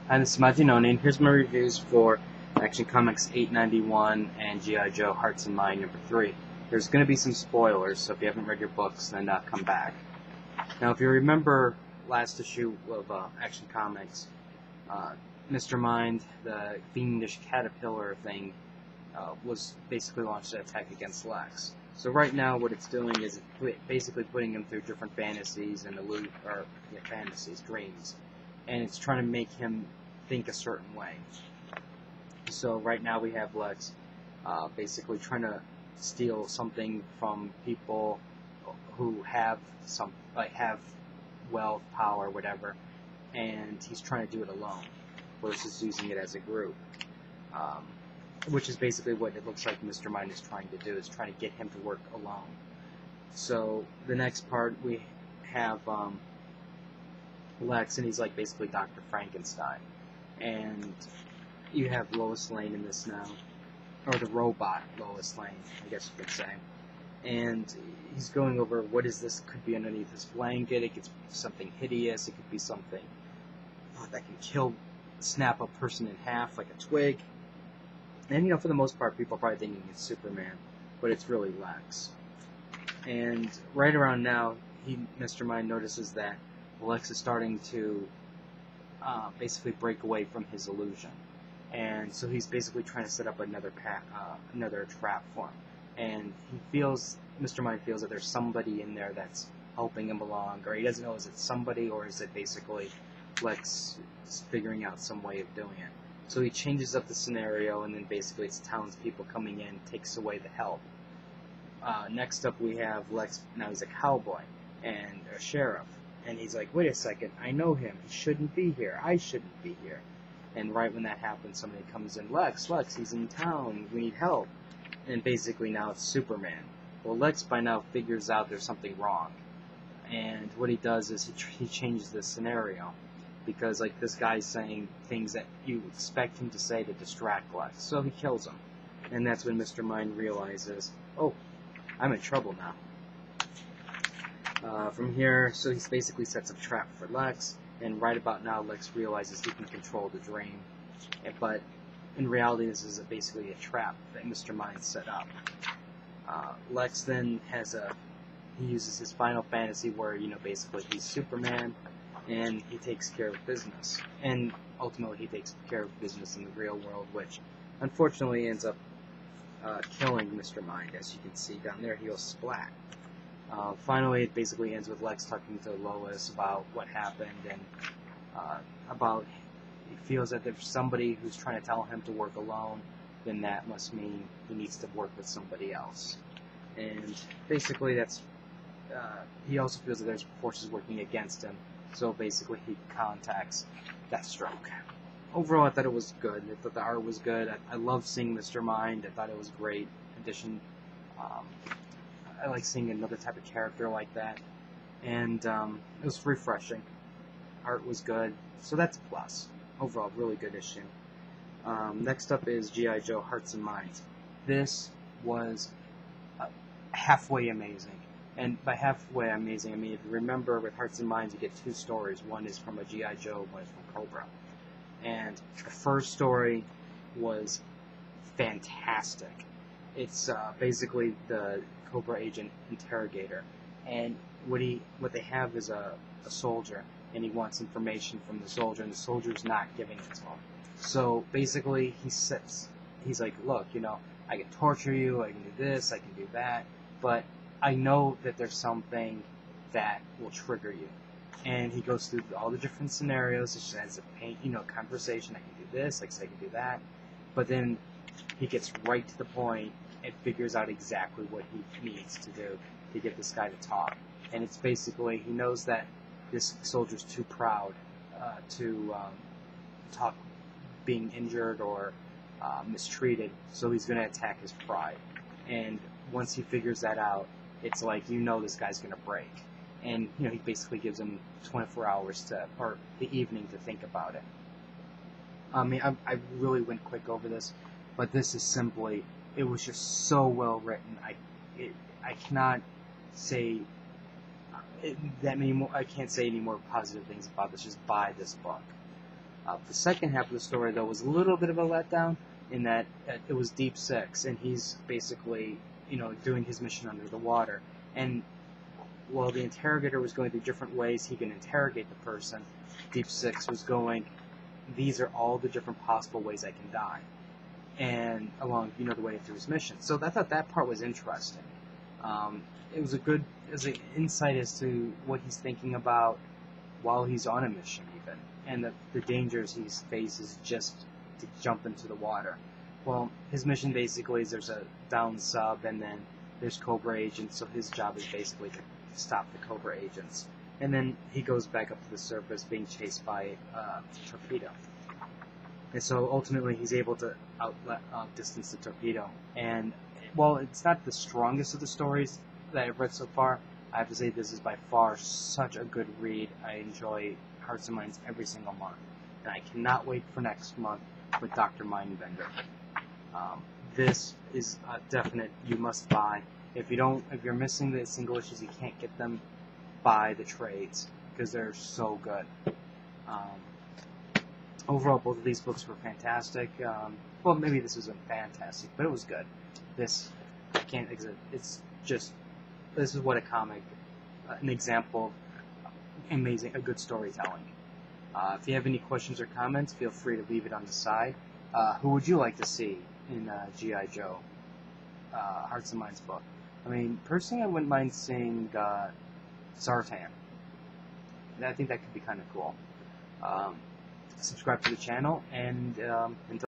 Hi, this is Matinoni, and here's my reviews for Action Comics 891 and G.I. Joe Hearts and Mind #3. There's going to be some spoilers, so if you haven't read your books, then come back. Now, if you remember last issue of Action Comics, Mr. Mind, the fiendish caterpillar thing, was basically launched an attack against Lex. So right now, what it's doing is basically putting him through different fantasies and dreams, and it's trying to make him think a certain way. So right now we have Lex basically trying to steal something from people who have have wealth, power, whatever, and he's trying to do it alone versus using it as a group. Which is basically what it looks like Mr. Mind is trying to do, is trying to get him to work alone. So the next part we have Lex, and he's like basically Dr. Frankenstein. And you have Lois Lane in this now, or the robot Lois Lane, I guess you could say. And he's going over what is this, could be underneath his blanket, it could be something hideous, it could be something that can snap a person in half like a twig. And for the most part, people are probably thinking it's Superman, but it's really Lex. And right around now, Mr. Mind notices that Lex is starting to basically break away from his illusion, and so he's basically trying to set up another trap for him. And Mr. Mind feels that there's somebody in there that's helping him along, or he doesn't know, is it somebody or is it basically Lex figuring out some way of doing it. So he changes up the scenario, and then basically it's townspeople coming in, takes away the help. Next up we have Lex. Now he's a cowboy and a sheriff, and he's like, wait a second, I know him, he shouldn't be here, I shouldn't be here. And right when that happens, somebody comes in, Lex, he's in town, we need help. And basically now it's Superman. Well, Lex by now figures out there's something wrong, and what he does is he changes the scenario, because like this guy's saying things that you expect him to say to distract Lex, so he kills him. And that's when Mr. Mind realizes, oh, I'm in trouble now. From here, so he basically sets a trap for Lex, and right about now Lex realizes he can control the dream, but in reality this is basically a trap that Mr. Mind set up. Lex then he uses his final fantasy where, basically he's Superman, and he takes care of business. And ultimately he takes care of business in the real world, which unfortunately ends up killing Mr. Mind. As you can see down there, he goes splat. Finally, it basically ends with Lex talking to Lois about what happened, and about he feels that there's somebody who's trying to tell him to work alone, then that must mean he needs to work with somebody else. And basically he also feels that there's forces working against him, so basically he contacts Deathstroke. Overall, I thought it was good. I thought the art was good. I love seeing Mr. Mind. I thought it was a great addition. I like seeing another type of character like that, and it was refreshing. Art was good, so that's a plus. Overall, really good issue. Next up is G.I. Joe Hearts and Minds. This was halfway amazing. And by halfway amazing, I mean, if you remember, with Hearts and Minds, you get two stories. One is from a G.I. Joe, one is from Cobra. And the first story was fantastic. It's basically the Cobra agent interrogator, and what they have is a soldier, and he wants information from the soldier, and the soldier's not giving it to him. So basically he's like, look, I can torture you, I can do this, I can do that, but I know that there's something that will trigger you. And he goes through all the different scenarios, such as a conversation, I can do this, I can do that, but then he gets right to the point and figures out exactly what he needs to do to get this guy to talk. And it's basically, he knows that this soldier's too proud to talk being injured or mistreated, so he's going to attack his pride. And once he figures that out, it's like, this guy's going to break. And, he basically gives him 24 hours or the evening to think about it. I mean, I really went quick over this, but this is simply, it was just so well written. I cannot say I can't say any more positive things about this. Just buy this book. The second half of the story, though, was a little bit of a letdown in that it was Deep Six, and he's basically, doing his mission under the water. And while the interrogator was going through different ways he can interrogate the person, Deep Six was going, these are all the different possible ways I can die, and along, the way through his mission. So I thought that part was interesting. It was an insight as to what he's thinking about while he's on a mission, even, and the dangers he faces just to jump into the water. Well, his mission basically is there's a downed sub, and then there's Cobra agents, so his job is basically to stop the Cobra agents. And then he goes back up to the surface being chased by Torpedo. And so ultimately he's able to outdistance the Torpedo. And while it's not the strongest of the stories that I've read so far, I have to say this is by far such a good read. I enjoy Hearts and Minds every single month. And I cannot wait for next month with Dr. Mindbender. This is a definite you must buy. If you're missing the single issues, you can't get them, buy the trades because they're so good. Overall, both of these books were fantastic. Well, maybe this isn't fantastic, but it was good. This is what a comic, an example of a good storytelling. If you have any questions or comments, feel free to leave it on the side. Who would you like to see in G.I. Joe Hearts and Minds book? I mean, personally, I wouldn't mind seeing Zartan. I think that could be kind of cool. Subscribe to the channel, and until